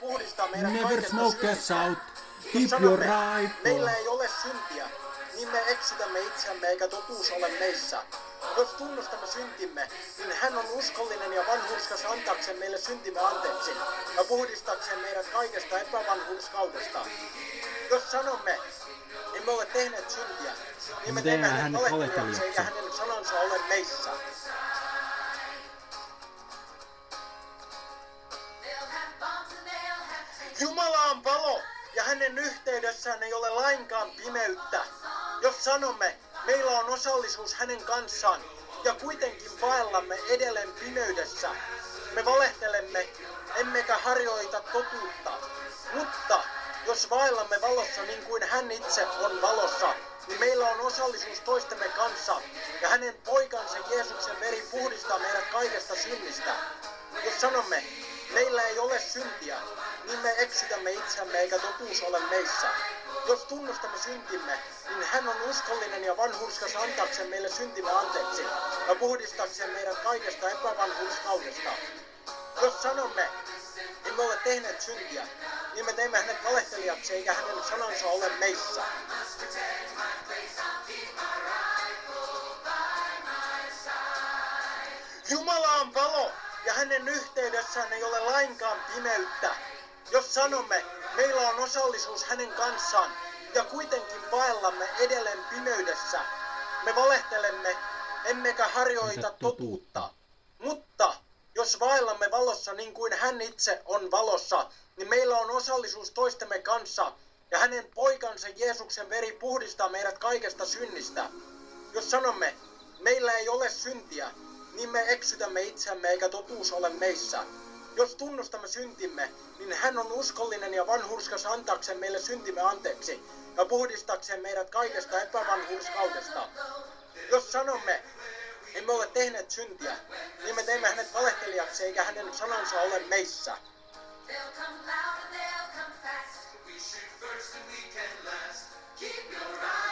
puhdistaa meidät Never kaikesta smoke synnistä. us out. Jos Keep your sanomme, rifle. meillä ei ole syntiä, niin me eksytämme itseämme eikä totuus ole meissä. Jos tunnustamme syntimme, niin hän on uskollinen ja vanhurskas antaakseen meille syntimme anteeksi ja puhdistakseen meidät kaikesta epävanhurskaudesta. Jos sanomme, emme ole tehneet syntiä, niin me teemme hänet valehtelijaksi eikä hänen sanansa ole meissä. Jumala on palo ja hänen yhteydessään ei ole lainkaan pimeyttä. Jos sanomme, meillä on osallisuus hänen kanssaan ja kuitenkin vaellamme edelleen pimeydessä, me valehtelemme emmekä harjoita totuutta. Mutta jos vaellamme valossa niin kuin hän itse on valossa, niin meillä on osallisuus toistemme kanssa ja hänen poikansa Jeesuksen veri puhdistaa meidät kaikesta synnistä. Jos sanomme, meillä ei ole syntiä, niin me eksytämme itseämme eikä totuus ole meissä. Jos tunnustamme syntimme, niin hän on uskollinen ja vanhurskas antaakseen meille syntimme anteeksi ja puhdistakseen meidät kaikesta epävanhurskaudesta. Jos sanomme, emme ole tehneet syntiä, niin me teemme hänet valehtelijaksi eikä hänen sanansa ole meissä. Jumala on palo ja hänen yhteydessään ei ole lainkaan pimeyttä. Jos sanomme, meillä on osallisuus hänen kanssaan ja kuitenkin vaellamme edelleen pimeydessä, me valehtelemme emmekä harjoita totuutta. Mutta jos vaellamme valossa niin kuin hän itse on valossa, niin meillä on osallisuus toistemme kanssa ja hänen poikansa Jeesuksen veri puhdistaa meidät kaikesta synnistä. Jos sanomme, meillä ei ole syntiä, niin me eksytämme itseämme eikä totuus ole meissä. Jos tunnustamme syntimme, niin hän on uskollinen ja vanhurskas antaakseen meille syntimme anteeksi ja puhdistakseen meidät kaikesta epävanhurskaudesta. Jos sanomme, emme ole tehneet syntiä, niin me teemme hänet valehtelijaksi eikä hänen sanansa ole meissä.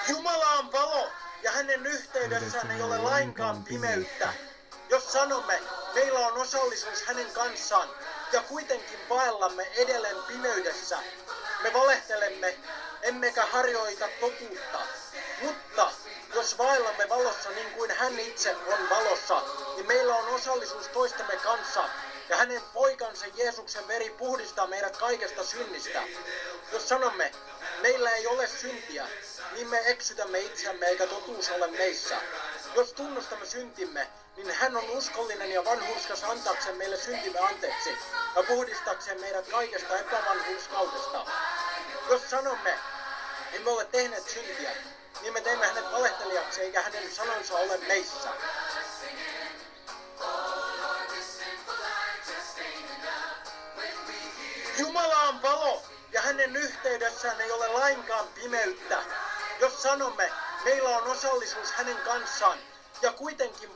Jumala on palo ja hänen yhteydessään ei ole lainkaan pimeyttä. Jos sanomme, meillä on osallisuus hänen kanssaan ja kuitenkin vaellamme edelleen pimeydessä, me valehtelemme emmekä harjoita totuutta. Mutta jos vaellamme valossa niin kuin hän itse on valossa, niin meillä on osallisuus toistemme kanssa ja hänen poikansa Jeesuksen veri puhdistaa meidät kaikesta synnistä. Jos sanomme, meillä ei ole syntiä, niin me eksytämme itseämme eikä totuus ole meissä. Jos tunnustamme syntimme, niin hän on uskollinen ja vanhurskas antaakseen meille syntimme anteeksi ja puhdistakseen meidät kaikesta epävanhurskaudesta. Jos sanomme, emme ole tehneet syntiä, niin me teemme hänet valehtelijaksi eikä hänen sanansa ole meissä. Jumala on palo ja hänen yhteydessään ei ole lainkaan pimeyttä. Jos sanomme, meillä on osallisuus hänen kanssaan ja kuitenkin